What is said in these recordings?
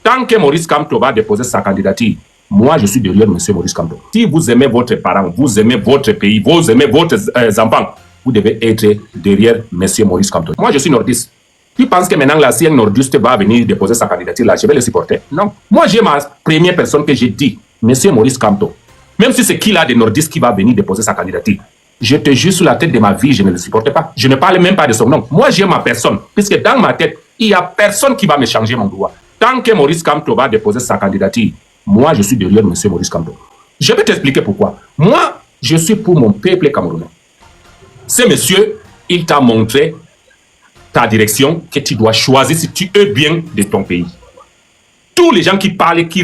Tant que Maurice Kamto va déposer sa candidature, moi, je suis derrière M. Maurice Kamto. Si vous aimez votre parent, vous aimez votre pays, vous aimez vos enfants, vous devez être derrière M. Maurice Kamto. Moi, je suis nordiste. Tu penses que maintenant, là, si un nordiste va venir déposer sa candidature, là, je vais le supporter? Non. Moi, j'ai ma première personne que j'ai dit, M. Maurice Kamto. Même si c'est qui là des nordistes qui va venir déposer sa candidature, je te jure sur la tête de ma vie, je ne le supporte pas. Je ne parle même pas de son nom. Moi, j'ai ma personne, puisque dans ma tête, il n'y a personne qui va me changer mon droit. Tant que Maurice Kamto va déposer sa candidature, moi, je suis derrière M. Maurice Kamto. Je vais t'expliquer pourquoi. Moi, je suis pour mon peuple camerounais. Ce monsieur, il t'a montré ta direction que tu dois choisir si tu es bien de ton pays. Tous les gens qui parlent, qui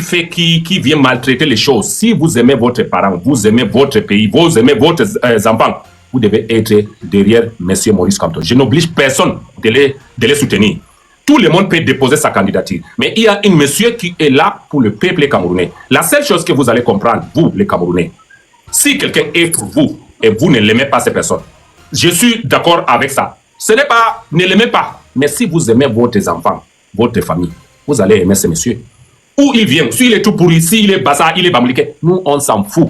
viennent maltraiter les choses, si vous aimez votre parent, vous aimez votre pays, vous aimez vos enfants, vous devez être derrière M. Maurice Kamto. Je n'oblige personne de les soutenir. Tout le monde peut déposer sa candidature. Mais il y a un monsieur qui est là pour le peuple camerounais. La seule chose que vous allez comprendre, vous, les Camerounais, si quelqu'un est pour vous et vous ne l'aimez pas, cette personne, je suis d'accord avec ça. Ce n'est pas, ne l'aimez pas. Mais si vous aimez vos enfants, votre famille, vous allez aimer ce monsieur. Où il vient, s'il est tout pourri, s'il est bassa, il est bamliqué, nous, on s'en fout.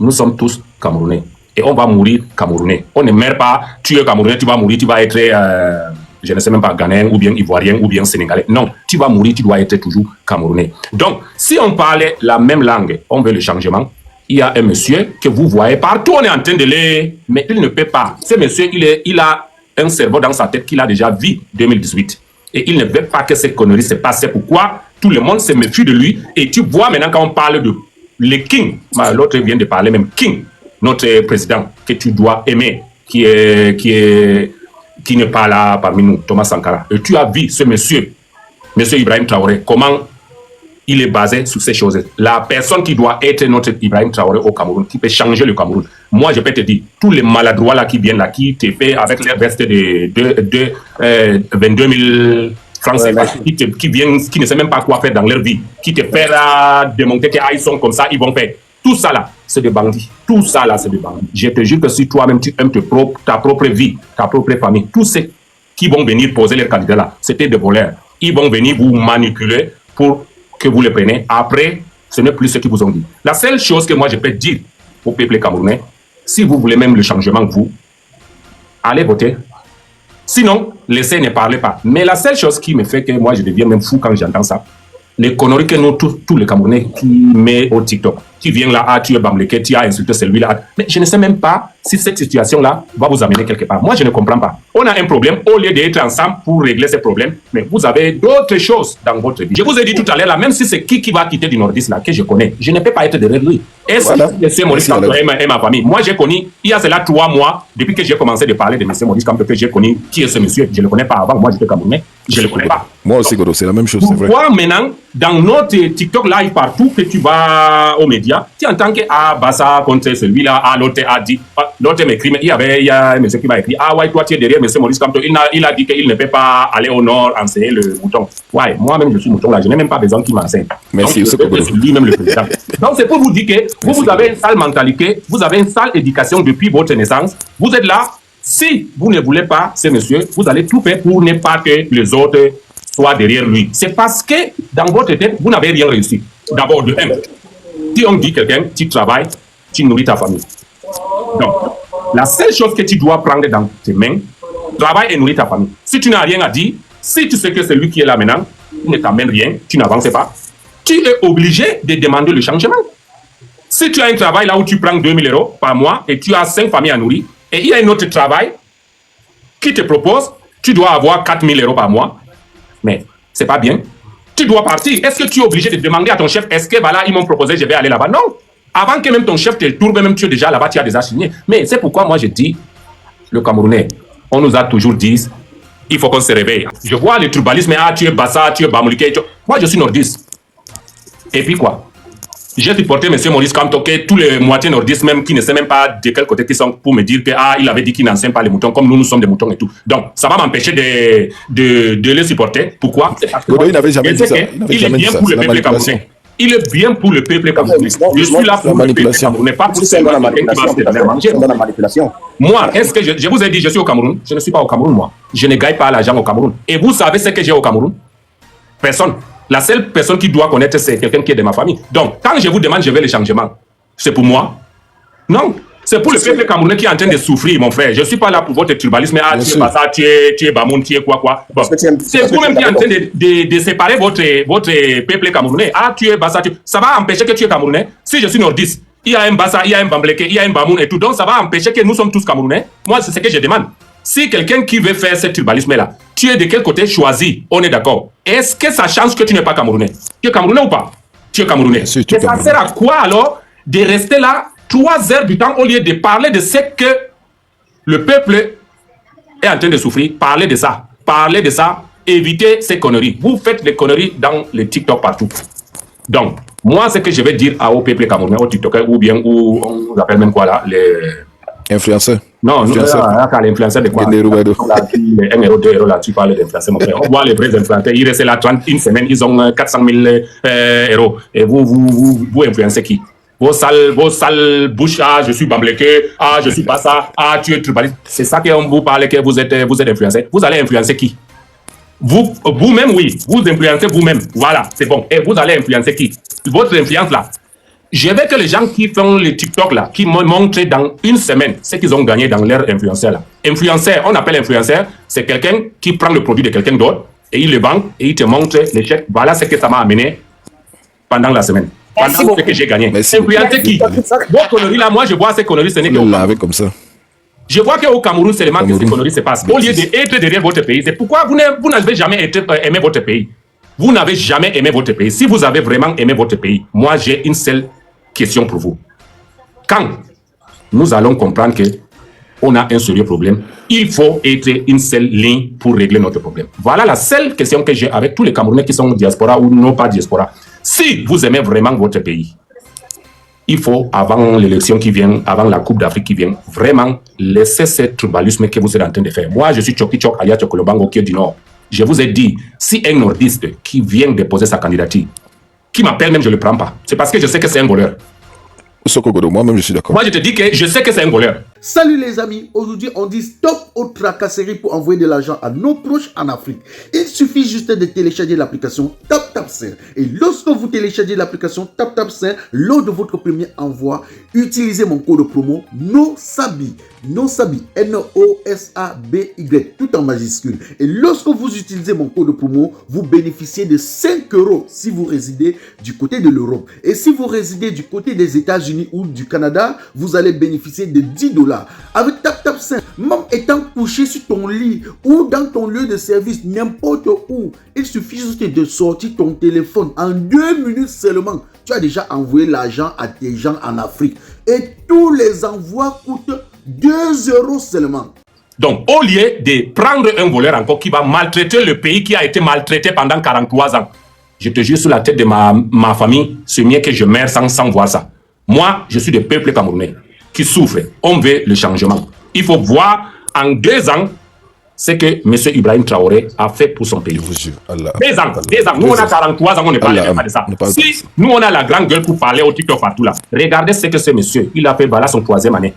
Nous sommes tous Camerounais. Et on va mourir Camerounais. On ne meurt pas, tu es Camerounais, tu vas mourir, tu vas être... je ne sais même pas, Ghanéen ou bien Ivoirien ou bien Sénégalais. Non, tu vas mourir, tu dois être toujours Camerounais. Donc, si on parlait la même langue, on veut le changement, il y a un monsieur que vous voyez partout, on est en train de le... Mais il ne peut pas. Ce monsieur, il a un cerveau dans sa tête qu'il a déjà vu 2018. Et il ne veut pas que ces conneries se passent. C'est pourquoi tout le monde se méfie de lui. Et tu vois maintenant quand on parle de le King, l'autre vient de parler même King, notre président, que tu dois aimer, qui n'est pas là parmi nous, Thomas Sankara. Et tu as vu ce monsieur Ibrahim Traoré, comment il est basé sur ces choses. La personne qui doit être notre Ibrahim Traoré au Cameroun, qui peut changer le Cameroun. Moi, je peux te dire, tous les maladroits là qui viennent là, qui te fait avec les vestes de 22 000 francs CFA, qui viennent, qui ne savent même pas quoi faire dans leur vie, qui te fait démontrer qu'ils sont comme ça, ils vont faire. Tout ça là, c'est des bandits. Tout ça là, c'est des bandits. Je te jure que si toi-même tu aimes ta propre vie, ta propre famille, tous ceux qui vont venir poser les candidats là, c'était des voleurs. Ils vont venir vous manipuler pour que vous les preniez. Après, ce n'est plus ce qu'ils vous ont dit. La seule chose que moi je peux dire au peuple camerounais, si vous voulez même le changement, vous, allez voter. Sinon, laissez, ne parlez pas. Mais la seule chose qui me fait que moi je deviens même fou quand j'entends ça, les conneries que nous, tous les Camerounais qui mettent au TikTok, qui viennent là, tu es bamleké, tu as insulté celui-là. Mais je ne sais même pas si cette situation-là va vous amener quelque part. Moi, je ne comprends pas. On a un problème, au lieu d'être ensemble pour régler ces problèmes, mais vous avez d'autres choses dans votre vie. Je vous ai dit tout à l'heure, là, même si c'est qui va quitter du nordiste, là, que je connais, je ne peux pas être derrière lui. Et voilà. C'est Maurice Kamto et ma famille. Moi, j'ai connu, il y a cela 3 mois, depuis que j'ai commencé de parler de M. Maurice Kamto, que j'ai connu qui est ce monsieur. Je ne le connais pas avant, moi j'étais Camerounais, je ne le connais pas. Moi aussi, Godo, c'est la même chose, c'est vrai. Pourquoi maintenant, dans notre TikTok live partout, que tu vas aux médias, tu entends que Bassa contre celui-là, l'autre a dit, l'autre m'écrit, mais il y a un monsieur qui m'a écrit, ouais, toi tu es derrière M. Maurice Kamto, il a dit qu'il ne peut pas aller au nord enseigner le mouton. Ouais, moi-même je suis mouton là, je n'ai même pas besoin qu'il m'enseigne. Merci, c'est lui-même le président. Donc c'est pour vous dire que vous avez une sale mentalité, vous avez une sale éducation depuis votre naissance, vous êtes là, si vous ne voulez pas ce monsieur, vous allez tout faire pour ne pas que les autres soient derrière lui. C'est parce que dans votre tête, vous n'avez rien réussi. D'abord, de un, si on dit quelqu'un, tu travailles, tu nourris ta famille. Donc, la seule chose que tu dois prendre dans tes mains, travaille et nourrir ta famille. Si tu n'as rien à dire, si tu sais que celui qui est là maintenant, il ne t'amène rien, tu n'avances pas, tu es obligé de demander le changement. Si tu as un travail là où tu prends 2 000 € par mois et tu as 5 familles à nourrir, et il y a un autre travail qui te propose, tu dois avoir 4 000 € par mois, mais c'est pas bien. Tu dois partir. Est-ce que tu es obligé de demander à ton chef, est-ce que voilà, ils m'ont proposé, je vais aller là-bas? Non. Avant que même ton chef te tourne, même tu es déjà là-bas, tu as déjà signé. Mais c'est pourquoi moi je dis, le Camerounais, on nous a toujours dit, il faut qu'on se réveille. Je vois le tribalisme, tu es Bassa, tu es Bamouliké. Moi je suis nordiste. Et puis quoi? J'ai supporté M. Maurice Kamto, que tous les moitiés nordistes, même qui ne savent même pas de quel côté ils sont, pour me dire que il avait dit qu'il n'enseigne pas les moutons, comme nous sommes des moutons et tout. Donc, ça va m'empêcher de les supporter. Pourquoi? Parce que il n'avait jamais dit ça. Il est bien pour le peuple camerounais. Il est bien pour le peuple camerounais. Je suis là pour le peuple camerounais, pas pour ceux qui va se donner à manger. Moi, est-ce que je vous ai dit, je suis au Cameroun? Je ne suis pas au Cameroun, moi. Je ne gagne pas l'argent au Cameroun. Et vous savez ce que j'ai au Cameroun? Personne. La seule personne qui doit connaître, c'est quelqu'un qui est de ma famille. Donc, quand je vous demande, je veux le changement, c'est pour moi? Non. C'est pour le peuple camerounais qui est en train de souffrir, mon frère. Je ne suis pas là pour votre tribalisme. Ah, tu es Bassa, tu es Bamoun, tu es quoi. Bon. C'est vous-même qui êtes en train de séparer votre peuple camerounais. Ah, tu es Bassa. Ça va empêcher que tu es camerounais. Si je suis nordiste, il y a un Bassa, il y a un Bambleke, il y a un Bamoun et tout. Donc, ça va empêcher que nous sommes tous camerounais. Moi, c'est ce que je demande. Si quelqu'un qui veut faire ce tribalisme-là, tu es de quel côté choisi? On est d'accord. Est-ce que ça change que tu n'es pas camerounais? Tu es camerounais ou pas? Tu es camerounais. Et ça sert à quoi alors de rester là 3 heures du temps au lieu de parler de ce que le peuple est en train de souffrir? Parlez de ça. Parlez de ça. Évitez ces conneries. Vous faites des conneries dans les TikTok partout. Donc, moi, ce que je vais dire au peuple camerounais, aux TikTokers, ou bien, on appelle même quoi là, les influenceurs. Non, l'influenceur de quoi? Les 1 euro, 2 euros là, tu parles d'influenceurs, mon frère. On voit les vrais influenceurs. Ils restent là une semaine, ils ont 400 000 euros. Et vous influencez qui? Vos sales bouches, ah, je suis Bambleke, ah, je suis pas ça, ah, tu es tribaliste. C'est ça qu'on vous parle que vous êtes influencé. Vous allez influencer qui? Vous-même, oui. Vous influencez vous-même. Voilà, c'est bon. Et vous allez influencer qui? Votre influence là. Je veux que les gens qui font les TikTok là, qui montrent dans une semaine ce qu'ils ont gagné dans leur influenceur là. Influenceur, on appelle influenceur, c'est quelqu'un qui prend le produit de quelqu'un d'autre et il le vend et il te montre les chèques. Voilà ce que ça m'a amené pendant la semaine. Pendant ce que j'ai gagné. Influencer qui? Vos conneries là, moi je vois ces conneries, ce n'est que comme ça. Je vois qu'au Cameroun, c'est seulement que ces conneries se passent. Au lieu d'être derrière votre pays, c'est pourquoi vous n'avez jamais aimé votre pays. Vous n'avez jamais aimé votre pays. Si vous avez vraiment aimé votre pays, moi j'ai une seule question pour vous. Quand nous allons comprendre que on a un sérieux problème, il faut être une seule ligne pour régler notre problème. Voilà la seule question que j'ai avec tous les Camerounais qui sont diaspora ou non pas diaspora. Si vous aimez vraiment votre pays, il faut, avant l'élection qui vient, avant la Coupe d'Afrique qui vient, vraiment laisser ce tribalisme que vous êtes en train de faire. Moi, je suis Tchoki Tchok Aya Tchokolobango qui est du Nord. Je vous ai dit, si un nordiste qui vient déposer sa candidature, qui m'appelle même, je ne le prends pas. C'est parce que je sais que c'est un voleur. Moi-même, je suis d'accord. Moi, je te dis que je sais que c'est un voleur. Salut les amis, aujourd'hui on dit stop aux tracasseries pour envoyer de l'argent à nos proches en Afrique. Il suffit juste de télécharger l'application TapTapSend. Et lorsque vous téléchargez l'application TapTapSend, lors de votre premier envoi, utilisez mon code promo NOSABI. NOSABI, N-O-S-A-B-Y, tout en majuscule. Et lorsque vous utilisez mon code promo, vous bénéficiez de 5 € si vous résidez du côté de l'Europe. Et si vous résidez du côté des États-Unis ou du Canada, vous allez bénéficier de 10 $. Avec TapTapSend, même étant couché sur ton lit ou dans ton lieu de service, n'importe où, il suffit juste de sortir ton téléphone. En 2 minutes seulement, tu as déjà envoyé l'argent à tes gens en Afrique. Et tous les envois coûtent 2 € seulement. Donc, au lieu de prendre un voleur encore qui va maltraiter le pays qui a été maltraité pendant 43 ans, je te jure sur la tête de ma famille, c'est mieux que je meure sans voir ça. Moi, je suis du peuple camerounais qui souffre. On veut le changement. Il faut voir en 2 ans ce que M. Ibrahim Traoré a fait pour son pays. 2 ans. Nous, on a 43 ans, on ne parle pas de ça. Si nous, on a la grande gueule pour parler au TikTok partout là, regardez ce que ce monsieur, il a fait, voilà son 3e année.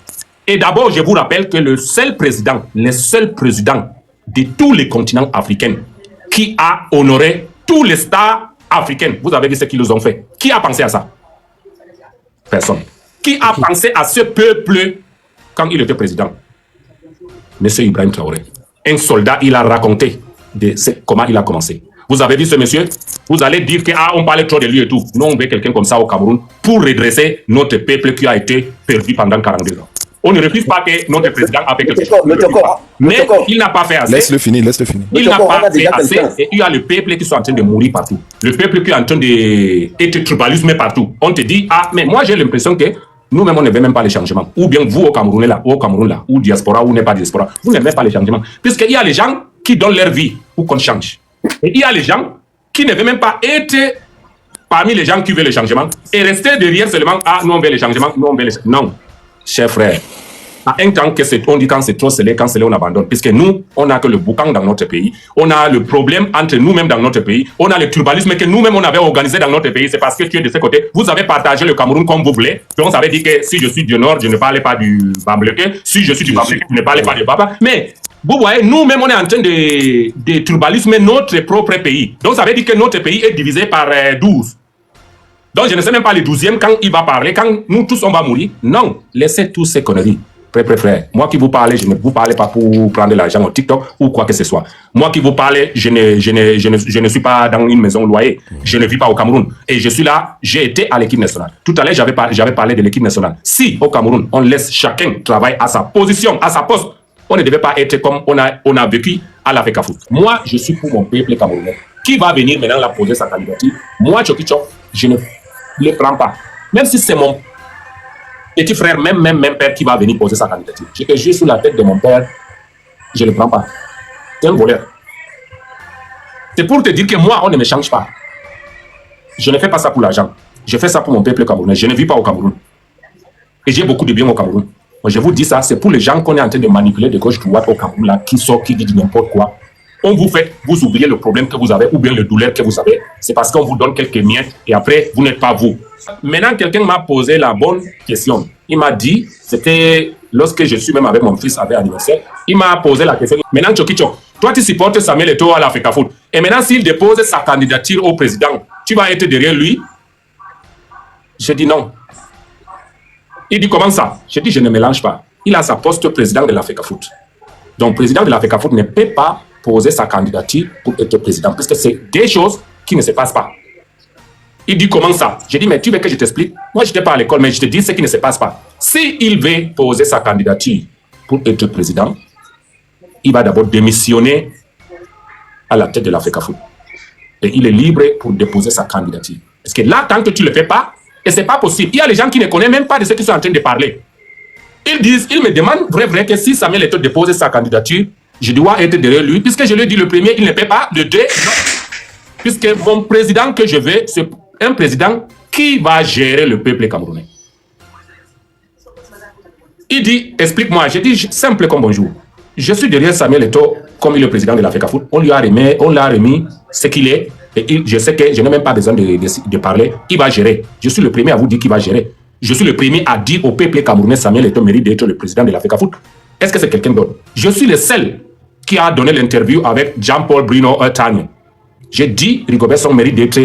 Et d'abord, je vous rappelle que le seul président de tous les continents africains qui a honoré tous les stars africaines, vous avez vu ce qu'ils nous ont fait. Qui a pensé à ça? Personne. Qui a pensé à ce peuple quand il était président? Monsieur Ibrahim Traoré. Un soldat, il a raconté comment il a commencé. Vous avez vu ce monsieur? Vous allez dire qu'on parlait trop de lui et tout. Nous, on veut quelqu'un comme ça au Cameroun pour redresser notre peuple qui a été perdu pendant 42 ans. On ne refuse pas que notre président a fait quelque chose. Mais il n'a pas fait assez. Laisse-le finir. Il n'a pas fait assez. Et il y a le peuple qui est en train de mourir partout. Le peuple qui est en train d'être tribalisme partout. On te dit, ah, mais moi j'ai l'impression que nous-mêmes, on ne veut même pas les changements. Ou bien vous au Cameroun là, ou diaspora, ou n'est pas diaspora, vous n'aimez pas les changements. Puisqu'il y a les gens qui donnent leur vie pour qu'on change. Et il y a les gens qui ne veulent même pas être parmi les gens qui veulent les changements et rester derrière seulement, ah, nous on veut les changements, nous on veut les... Non, chers frères, À un temps que on dit quand c'est trop scellé, on abandonne. Puisque nous, on n'a que le boucan dans notre pays. On a le problème entre nous-mêmes dans notre pays. On a le tribalisme que nous-mêmes, on avait organisé dans notre pays. C'est parce que tu es de ce côté. Vous avez partagé le Cameroun comme vous voulez. Donc, ça veut dire que si je suis du Nord, je ne parlais pas du Bambleke. Si je suis du Bambleke, je ne parlais pas du Baba. Mais, vous voyez, nous-mêmes, on est en train de tribalisme notre propre pays. Donc, ça veut dire que notre pays est divisé par 12. Donc, je ne sais même pas le 12e quand il va parler, quand nous tous on va mourir. Non, laissez tous ces conneries. Frère. Moi qui vous parle, je ne vous parle pas pour prendre l'argent au TikTok ou quoi que ce soit. Moi qui vous parle, je ne suis pas dans une maison loyer. Je ne vis pas au Cameroun. Et je suis là, j'ai été à l'équipe nationale. Tout à l'heure, j'avais parlé de l'équipe nationale. Si au Cameroun, on laisse chacun travailler à sa position, à sa poste, on ne devait pas être comme on a vécu à l'Afrique Foot. Moi, je suis pour mon peuple camerounais. Qui va venir maintenant la poser sa candidature? Moi, Tchokichok, je ne le prends pas. Même si c'est mon petit frère, même père qui va venir poser sa candidature. Je te jure sur la tête de mon père, je ne le prends pas. C'est un voleur. C'est pour te dire que moi, on ne me change pas. Je ne fais pas ça pour l'argent. Je fais ça pour mon peuple camerounais. Je ne vis pas au Cameroun. Et j'ai beaucoup de bien au Cameroun. Moi, je vous dis ça, c'est pour les gens qu'on est en train de manipuler de gauche-droite au Cameroun, là, qui sort, qui dit n'importe quoi. On vous fait, vous oubliez le problème que vous avez ou bien le douleur que vous avez. C'est parce qu'on vous donne quelques miettes et après, vous n'êtes pas vous. Maintenant, quelqu'un m'a posé la bonne question. Il m'a dit, c'était lorsque je suis même avec mon fils avec anniversaire, il m'a posé la question. Maintenant, Tchokichok, toi tu supportes Samuel Eto'o à l'Africa Foot. Et maintenant, s'il dépose sa candidature au président, tu vas être derrière lui? J'ai dit non. Il dit comment ça? J'ai dit je ne mélange pas. Il a sa poste président de l'Africa Foot. Donc, président de l'Africa Foot ne peut pas poser sa candidature pour être président, parce que c'est des choses qui ne se passent pas. Il dit comment ça? J'ai dit mais tu veux que je t'explique? Moi je n'étais pas à l'école, mais je te dis ce qui ne se passe pas. S'il veut poser sa candidature pour être président, il va d'abord démissionner à la tête de l'Africa Foot. Et il est libre pour déposer sa candidature. Parce que là, tant que tu ne le fais pas, et ce n'est pas possible. Il y a des gens qui ne connaissent même pas de ce qu'ils sont en train de parler. Ils me demandent vrai que si Samuel Eto'o dépose sa candidature, je dois être derrière lui, puisque je lui ai dit le premier, il ne paie pas, le deux, non. Puisque mon président que je veux, c'est un président qui va gérer le peuple camerounais. Il dit, explique-moi. J'ai dit, simple comme bonjour. Je suis derrière Samuel Eto'o, comme il est le président de l'Africa Foot. On l'a remis ce qu'il est, et je sais que je n'ai même pas besoin de parler. Il va gérer. Je suis le premier à vous dire qu'il va gérer. Je suis le premier à dire au peuple camerounais, Samuel Eto'o mérite d'être le président de l'Africa Foot. Est-ce que c'est quelqu'un d'autre? Je suis le seul qui a donné l'interview avec Jean-Paul Bruno Tanya. J'ai dit, Rigobert Song mérite d'être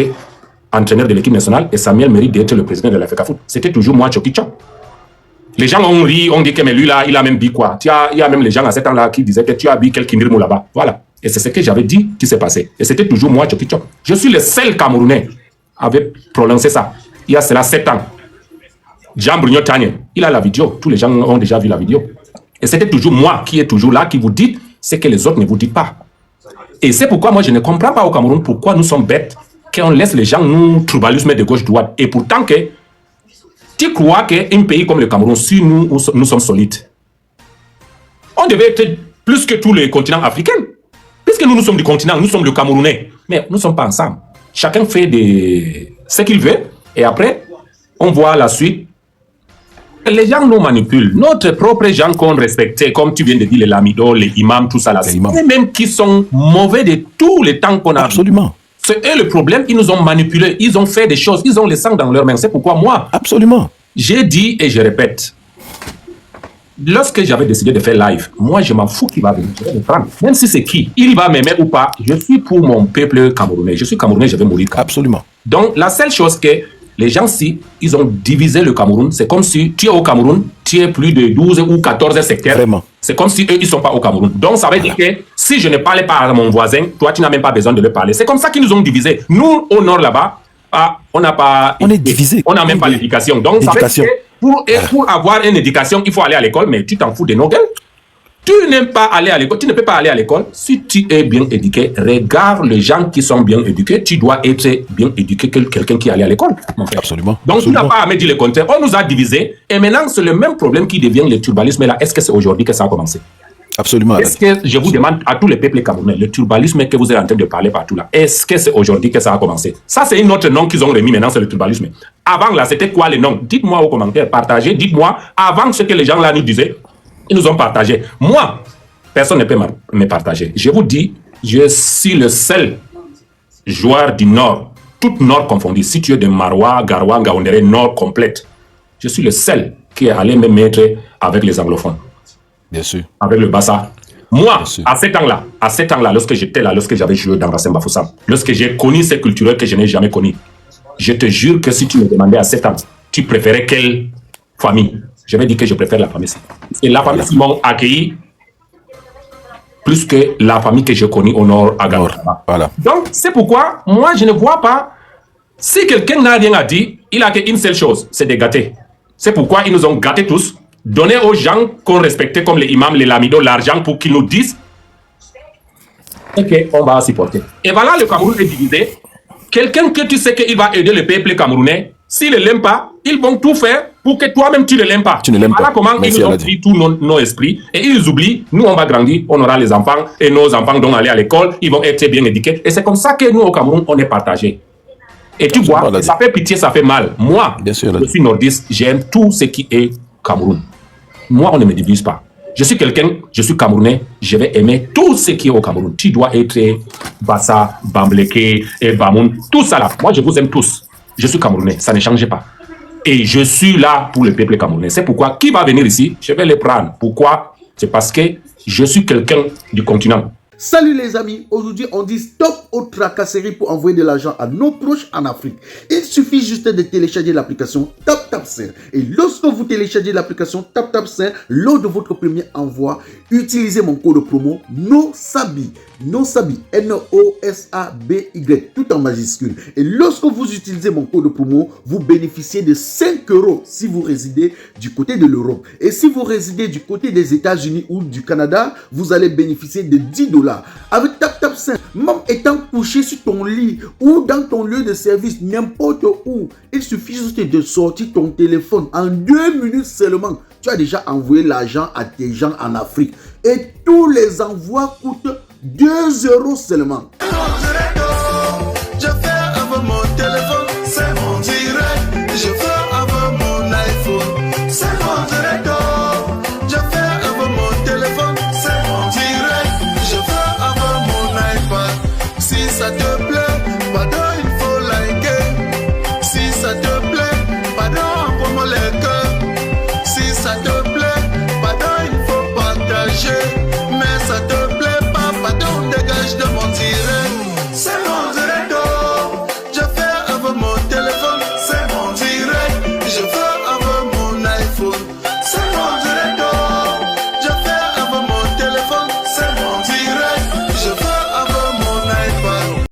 entraîneur de l'équipe nationale et Samuel mérite d'être le président de l'Africa Foot. C'était toujours moi, Tchokichok. Les gens ont ri, ont dit que mais lui là, il a même dit quoi? Il y a même les gens à ce temps-là qui disaient que tu as vu quelqu'un là-bas. Voilà. Et c'est ce que j'avais dit qui s'est passé. Et c'était toujours moi, Tchokichok. Je suis le seul Camerounais à avoir prononcé ça. Il y a cela 7 ans. Jean Bruno Tanya, il a la vidéo. Tous les gens ont déjà vu la vidéo. Et c'était toujours moi qui est toujours là, qui vous dit ce que les autres ne vous disent pas. Et c'est pourquoi moi je ne comprends pas au Cameroun pourquoi nous sommes bêtes, qu'on laisse les gens nous tribalisme de gauche-droite. Et pourtant que tu crois qu'un pays comme le Cameroun, si nous sommes solides, on devait être plus que tous les continents africains. Puisque nous sommes du continent, nous sommes le Camerounais. Mais nous ne sommes pas ensemble. Chacun fait ce qu'il veut. Et après, on voit la suite. Les gens nous manipulent. Notre propre gens qu'on respectait, comme tu viens de dire, les lamidos, les imams, tout ça là. C'est eux-mêmes qui sont mauvais de tous les temps qu'on a. Absolument. C'est eux le problème. Ils nous ont manipulés. Ils ont fait des choses. Ils ont le sang dans leurs mains. C'est pourquoi moi, absolument, j'ai dit et je répète. Lorsque j'avais décidé de faire live, moi je m'en fous qui va venir. Je vais le prendre. Même si c'est qui, il va m'aimer ou pas, je suis pour mon peuple camerounais. Je suis camerounais, je vais mourir. Absolument. Donc la seule chose que les gens, si ils ont divisé le Cameroun, c'est comme si tu es au Cameroun, tu es plus de 12 ou 14 secteurs. Vraiment. C'est comme si eux, ils ne sont pas au Cameroun. Donc ça veut dire que si je ne parlais pas à mon voisin, toi, tu n'as même pas besoin de le parler. C'est comme ça qu'ils nous ont divisés. Nous, au nord là-bas, on n'a pas... On est divisés. On n'a même pas l'éducation. Donc ça veut dire que pour avoir une éducation, il faut aller à l'école, mais tu t'en fous de nos gueules. Tu n'aimes pas aller à l'école, tu ne peux pas aller à l'école. Si tu es bien éduqué, regarde les gens qui sont bien éduqués. Tu dois être bien éduqué que quelqu'un qui est allé à l'école. Absolument. Donc absolument. tu n'as pas à me dire le contraire. On nous a divisés. Et maintenant, c'est le même problème qui devient le tribalisme. Là, est-ce que c'est aujourd'hui que ça a commencé? Absolument. Est-ce que je vous demande à tous les peuples camerounais, le tribalisme que vous êtes en train de parler partout là, est-ce que c'est aujourd'hui que ça a commencé? Ça, c'est un autre nom qu'ils ont remis maintenant, c'est le tribalisme. Avant là, c'était quoi le nom? Dites-moi aux commentaires, partagez, dites-moi, avant ce que les gens là nous disaient, Ils nous ont partagé. Moi, personne ne peut me partager. Je vous dis, je suis le seul joueur du Nord, tout Nord confondu. Si tu es de Marois, Garoua, Gaoundéré, Nord complète, je suis le seul qui est allé me mettre avec les anglophones. Bien sûr. Avec le Bassa. Moi, à cet temps-là, lorsque j'étais là, lorsque j'avais joué dans Racine Bafoussam, lorsque j'ai connu ces culturels que je n'ai jamais connus, je te jure que si tu me demandais à 7 ans, tu préférais quelle famille? Je vais dire que je préfère la famille. Et la famille qui m'ont accueilli plus que la famille que j'ai connue au nord à Ghana. Voilà. Donc, c'est pourquoi moi, je ne vois pas. Si quelqu'un n'a rien à dire, il a qu'une seule chose, c'est de gâter. C'est pourquoi ils nous ont gâtés tous, donné aux gens qu'on respectait comme les imams, les lamidos, l'argent pour qu'ils nous disent OK, on va supporter. Et voilà, le Cameroun est divisé. Quelqu'un que tu sais qu'il va aider le peuple camerounais, s'il ne l'aime pas, ils vont tout faire pour que toi-même tu ne l'aimes pas. Tu ne l'aimes voilà pas. Comment Merci, ils nous ont pris tous nos esprits et ils oublient, nous on va grandir, on aura les enfants et nos enfants vont aller à l'école, ils vont être bien éduqués. Et c'est comme ça que nous au Cameroun, on est partagés. Et tu vois, ça fait pitié, ça fait mal. Moi, je suis nordiste, j'aime tout ce qui est Cameroun. Moi, on ne me divise pas. Je suis quelqu'un, je suis Camerounais, je vais aimer tout ce qui est au Cameroun. Tu dois être Bassa, Bambleke, et Bamoun, tout ça là. Moi, je vous aime tous. Je suis Camerounais, ça ne change pas. Et je suis là pour le peuple camerounais. C'est pourquoi, qui va venir ici, je vais les prendre. Pourquoi? C'est parce que je suis quelqu'un du continent. Salut les amis, aujourd'hui on dit stop aux tracasseries pour envoyer de l'argent à nos proches en Afrique. Il suffit juste de télécharger l'application TapTapSend. Et lorsque vous téléchargez l'application TapTapSend, lors de votre premier envoi, utilisez mon code promo NOSABI. NOSABI, N-O-S-A-B-Y, tout en majuscule. Et lorsque vous utilisez mon code promo, vous bénéficiez de 5 € si vous résidez du côté de l'Europe. Et si vous résidez du côté des États-Unis ou du Canada, vous allez bénéficier de 10 $. Avec TapTapSend, même étant couché sur ton lit ou dans ton lieu de service, n'importe où, il suffit juste de sortir ton téléphone. En 2 minutes seulement, tu as déjà envoyé l'argent à tes gens en Afrique. Et tous les envois coûtent 2 € seulement. Je fais avec mon téléphone, c'est mon direct. Je fais avec mon iPhone, c'est mon direct. Je fais avec mon téléphone, c'est mon direct. Je fais avec mon iPad. Si ça te